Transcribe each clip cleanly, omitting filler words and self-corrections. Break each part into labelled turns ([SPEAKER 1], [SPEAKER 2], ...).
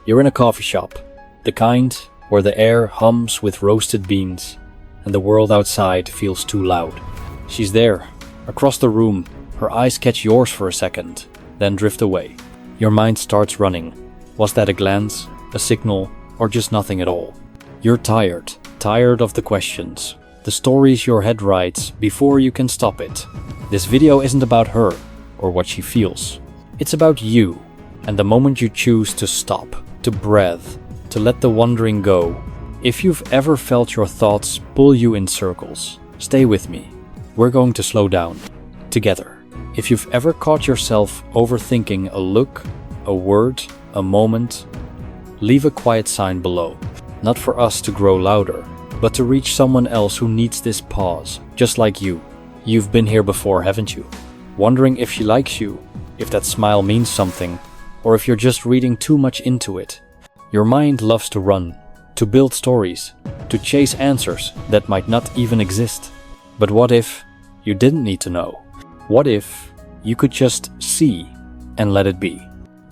[SPEAKER 1] You're in a coffee shop, the kind where the air hums with roasted beans and the world outside feels too loud. She's there, across the room. Her eyes catch yours for a second, then drift away. Your mind starts running. Was that a glance, a signal, or just nothing at all? You're tired of the questions, the stories your head writes before you can stop it. This video isn't about her or what she feels. It's about you and the moment you choose to stop, to breathe, to let the wandering go. If you've ever felt your thoughts pull you in circles, stay with me. We're going to slow down, together. If you've ever caught yourself overthinking a look, a word, a moment, leave a quiet sign below. Not for us to grow louder, but to reach someone else who needs this pause, just like you. You've been here before, haven't you? Wondering if she likes you, if that smile means something, or if you're just reading too much into it. Your mind loves to run, to build stories, to chase answers that might not even exist. But what if you didn't need to know? What if you could just see and let it be?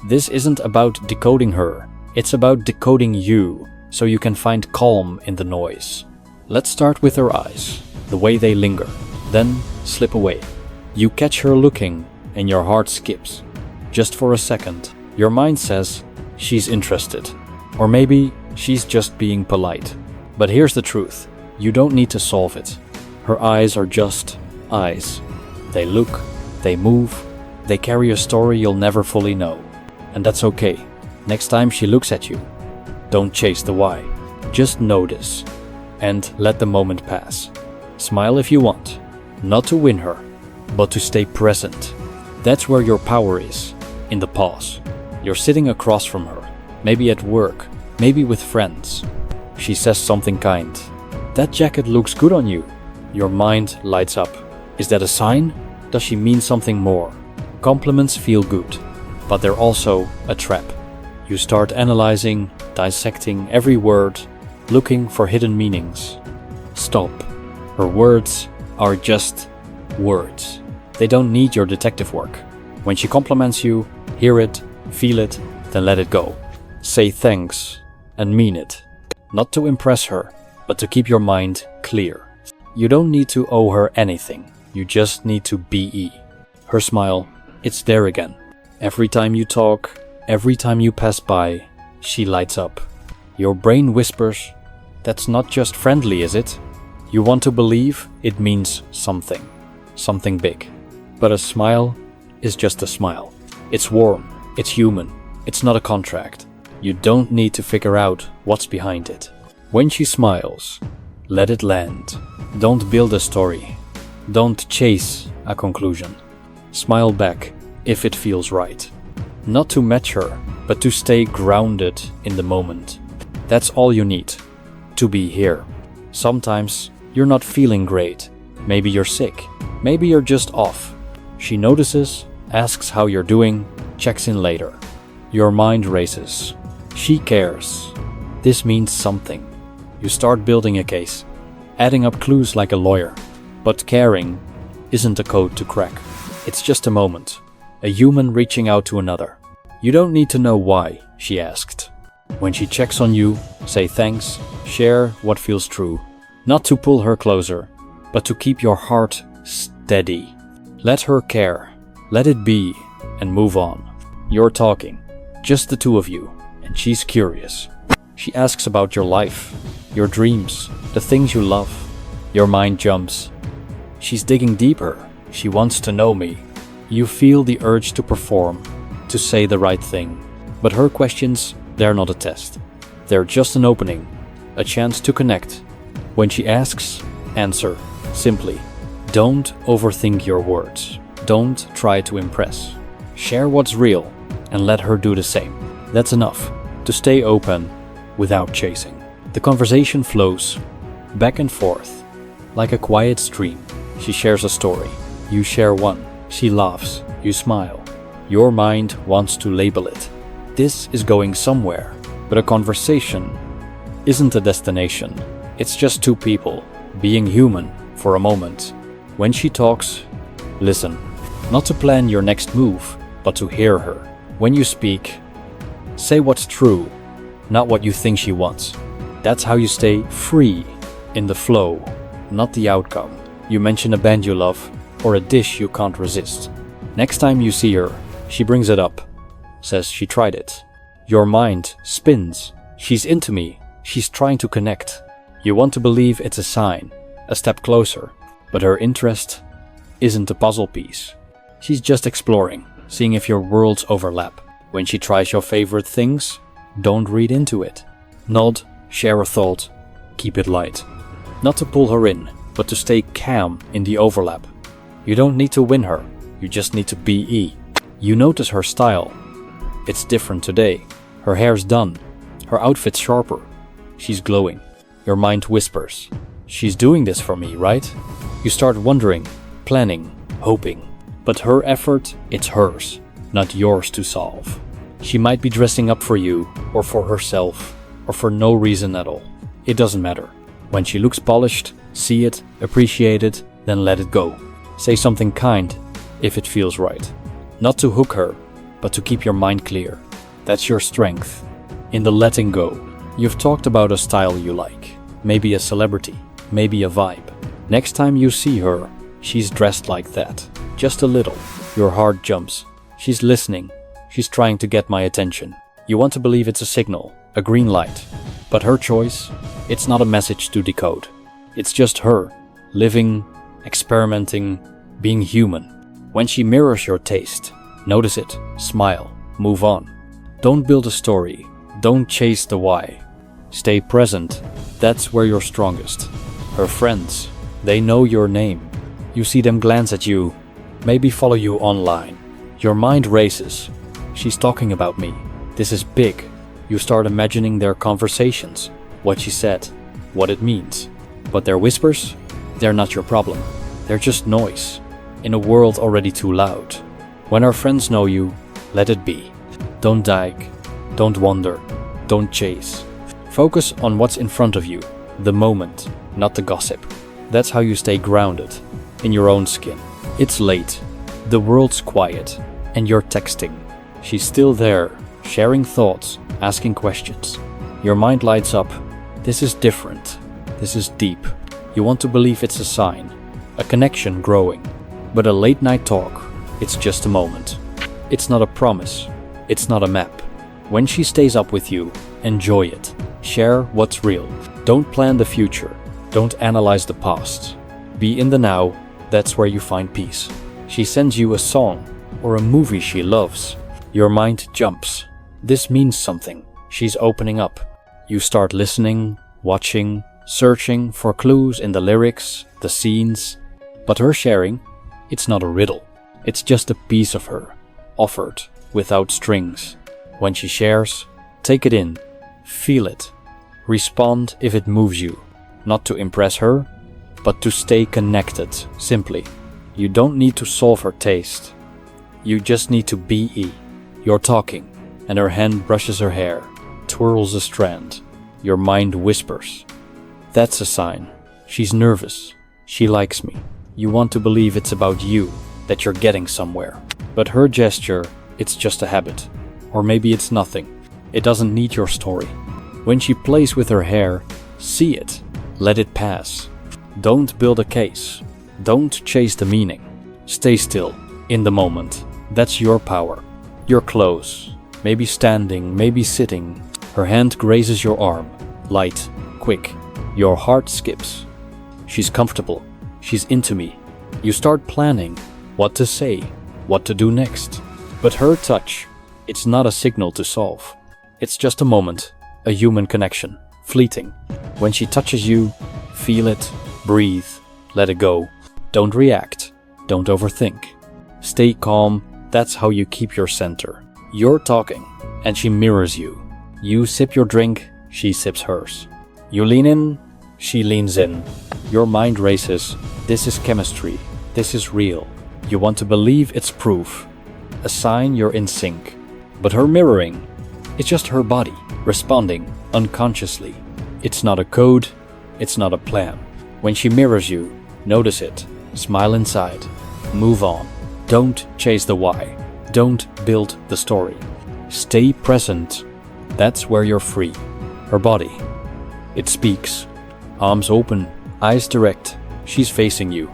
[SPEAKER 1] This isn't about decoding her, it's about decoding you, so you can find calm in the noise. Let's start with her eyes, the way they linger, then slip away. You catch her looking and your heart skips. Just for a second, your mind says, she's interested. Or maybe she's just being polite. But here's the truth, you don't need to solve it. Her eyes are just eyes. They look, they move, they carry a story you'll never fully know. And that's okay. Next time she looks at you, don't chase the why. Just notice and let the moment pass. Smile if you want, not to win her, but to stay present. That's where your power is, in the pause. You're sitting across from her, maybe at work, maybe with friends. She says something kind. That jacket looks good on you. Your mind lights up. Is that a sign? Does she mean something more? Compliments feel good, but they're also a trap. You start analyzing, dissecting every word, looking for hidden meanings. Stop. Her words are just words. They don't need your detective work. When she compliments you, hear it, feel it, then let it go. Say thanks and mean it. Not to impress her, but to keep your mind clear. You don't need to owe her anything. You just need to be. Her smile, it's there again. Every time you talk, every time you pass by, she lights up. Your brain whispers, that's not just friendly, is it? You want to believe it means something big. But a smile is just a smile. It's warm, it's human, it's not a contract. You don't need to figure out what's behind it. When she smiles, let it land. Don't build a story. Don't chase a conclusion. Smile back if it feels right. Not to match her, but to stay grounded in the moment. That's all you need, to be here. Sometimes you're not feeling great. Maybe you're sick. Maybe you're just off. She notices, asks how you're doing, checks in later. Your mind races. She cares. This means something. You start building a case, adding up clues like a lawyer. But caring isn't a code to crack. It's just a moment. A human reaching out to another. You don't need to know why, she asked. When she checks on you, say thanks, share what feels true. Not to pull her closer, but to keep your heart steady. Let her care, let it be, and move on. You're talking, just the two of you, and she's curious. She asks about your life, your dreams, the things you love. Your mind jumps. She's digging deeper. She wants to know me. You feel the urge to perform, to say the right thing. But her questions, they're not a test. They're just an opening, a chance to connect. When she asks, answer simply. Don't overthink your words. Don't try to impress. Share what's real and let her do the same. That's enough to stay open without chasing. The conversation flows back and forth like a quiet stream. She shares a story. You share one. She laughs. You smile. Your mind wants to label it. This is going somewhere, but a conversation isn't a destination. It's just two people being human for a moment. When she talks, listen. Not to plan your next move, but to hear her. When you speak, say what's true, not what you think she wants. That's how you stay free, in the flow, not the outcome. You mention a band you love, or a dish you can't resist. Next time you see her, she brings it up, says she tried it. Your mind spins. She's into me. She's trying to connect. You want to believe it's a sign, a step closer, but her interest isn't a puzzle piece. She's just exploring, seeing if your worlds overlap. When she tries your favorite things, don't read into it. Nod, share a thought, keep it light. Not to pull her in, but to stay calm in the overlap. You don't need to win her, you just need to be. You notice her style. It's different today. Her hair's done. Her outfit's sharper. She's glowing. Your mind whispers, she's doing this for me, right? You start wondering, planning, hoping. But her effort, it's hers, not yours to solve. She might be dressing up for you, or for herself, or for no reason at all. It doesn't matter. When she looks polished, see it, appreciate it, then let it go. Say something kind, if it feels right. Not to hook her, but to keep your mind clear. That's your strength. In the letting go, you've talked about a style you like. Maybe a celebrity, maybe a vibe. Next time you see her, she's dressed like that. Just a little. Your heart jumps. She's listening. She's trying to get my attention. You want to believe it's a signal, a green light. But her choice, it's not a message to decode. It's just her, living, experimenting, being human. When she mirrors your taste, notice it, smile, move on. Don't build a story. Don't chase the why. Stay present. That's where you're strongest. Her friends, they know your name. You see them glance at you, maybe follow you online. Your mind races. She's talking about me. This is big. You start imagining their conversations, what she said, what it means. But their whispers, they're not your problem. They're just noise, in a world already too loud. When our friends know you, let it be. Don't dig, don't wonder, don't chase. Focus on what's in front of you, the moment, not the gossip. That's how you stay grounded, in your own skin. It's late, the world's quiet, and you're texting. She's still there, sharing thoughts, asking questions. Your mind lights up. This is different. This is deep. You want to believe it's a sign, a connection growing. But a late night talk, it's just a moment. It's not a promise. It's not a map. When she stays up with you, enjoy it. Share what's real. Don't plan the future. Don't analyze the past. Be in the now. That's where you find peace. She sends you a song or a movie she loves. Your mind jumps. This means something. She's opening up. You start listening, watching, searching for clues in the lyrics, the scenes. But her sharing, it's not a riddle. It's just a piece of her, offered without strings. When she shares, take it in, feel it. Respond if it moves you. Not to impress her, but to stay connected, simply. You don't need to solve her taste. You just need to be. You're talking, and her hand brushes her hair, twirls a strand. Your mind whispers. That's a sign. She's nervous. She likes me. You want to believe it's about you, that you're getting somewhere. But her gesture, it's just a habit. Or maybe it's nothing. It doesn't need your story. When she plays with her hair, see it. Let it pass. Don't build a case. Don't chase the meaning. Stay still, in the moment. That's your power. You're close. Maybe standing, maybe sitting. Her hand grazes your arm. Light, quick. Your heart skips. She's comfortable. She's into me. You start planning what to say, what to do next. But her touch, it's not a signal to solve. It's just a moment, a human connection, fleeting. When she touches you, feel it, breathe, let it go. Don't react, don't overthink. Stay calm, that's how you keep your center. You're talking, and she mirrors you. You sip your drink, she sips hers. You lean in, she leans in. Your mind races. This is chemistry. This is real. You want to believe it's proof. A sign you're in sync. But her mirroring, it's just her body, responding unconsciously. It's not a code. It's not a plan. When she mirrors you, notice it. Smile inside. Move on. Don't chase the why. Don't build the story. Stay present. That's where you're free. Her body. It speaks. Arms open, eyes direct. She's facing you.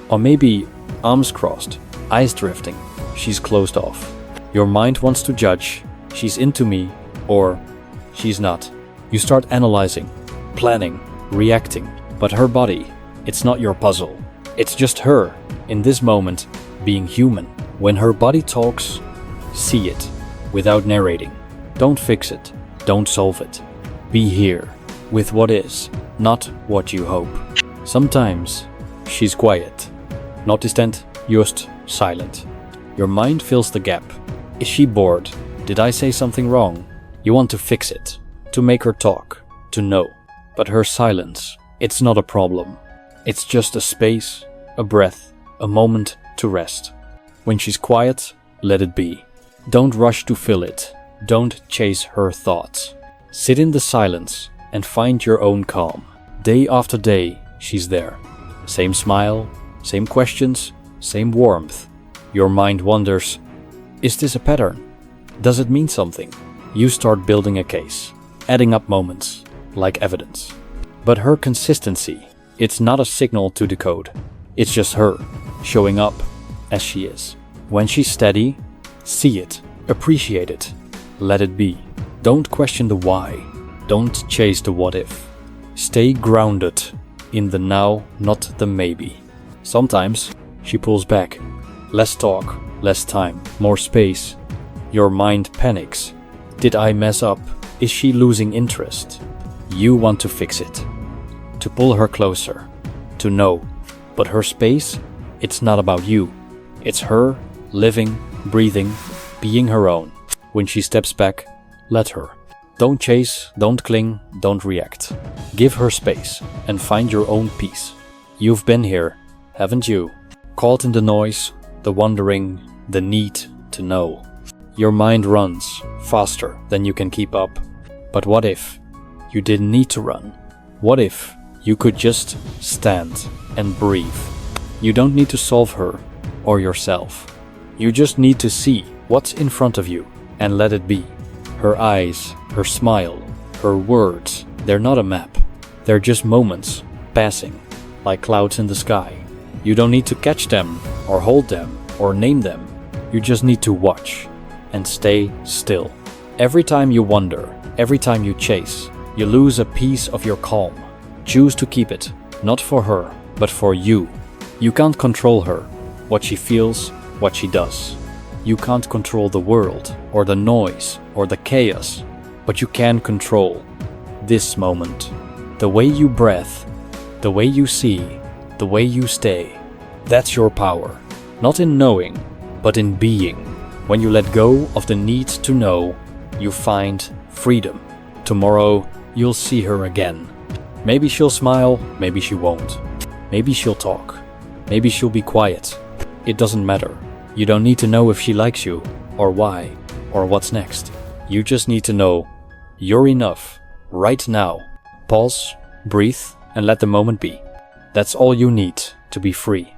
[SPEAKER 1] Or maybe arms crossed, eyes drifting. She's closed off. Your mind wants to judge. She's into me, or she's not. You start analyzing, planning, reacting. But her body, it's not your puzzle. It's just her, in this moment, being human. When her body talks, see it, without narrating. Don't fix it. Don't solve it. Be here, with what is, not what you hope. Sometimes, she's quiet. Not distant, just silent. Your mind fills the gap. Is she bored? Did I say something wrong? You want to fix it, to make her talk, to know. But her silence, it's not a problem. It's just a space, a breath, a moment to rest. When she's quiet, let it be. Don't rush to fill it. Don't chase her thoughts. Sit in the silence and find your own calm. Day after day, she's there. Same smile, same questions, same warmth. Your mind wonders, is this a pattern? Does it mean something? You start building a case, adding up moments, like evidence. But her consistency, it's not a signal to decode. It's just her, showing up as she is. When she's steady, see it, appreciate it, let it be. Don't question the why. Don't chase the what if. Stay grounded in the now, not the maybe. Sometimes she pulls back. Less talk, less time, more space. Your mind panics. Did I mess up? Is she losing interest? You want to fix it. To pull her closer. To know. But her space, it's not about you. It's her, living, breathing, being her own. When she steps back, let her. Don't chase, don't cling, don't react. Give her space and find your own peace. You've been here, haven't you? Caught in the noise, the wondering, the need to know. Your mind runs faster than you can keep up. But what if you didn't need to run? What if you could just stand and breathe? You don't need to solve her or yourself. You just need to see what's in front of you and let it be. Her eyes, her smile, her words, they're not a map. They're just moments, passing, like clouds in the sky. You don't need to catch them, or hold them, or name them. You just need to watch and stay still. Every time you wander, every time you chase, you lose a piece of your calm. Choose to keep it, not for her, but for you. You can't control her, what she feels, what she does. You can't control the world, or the noise, or the chaos, but you can control this moment. The way you breathe, the way you see, the way you stay. That's your power. Not in knowing, but in being. When you let go of the need to know, you find freedom. Tomorrow, you'll see her again. Maybe she'll smile, maybe she won't. Maybe she'll talk. Maybe she'll be quiet. It doesn't matter. You don't need to know if she likes you, or why, or what's next. You just need to know you're enough, right now. Pause, breathe, and let the moment be. That's all you need to be free.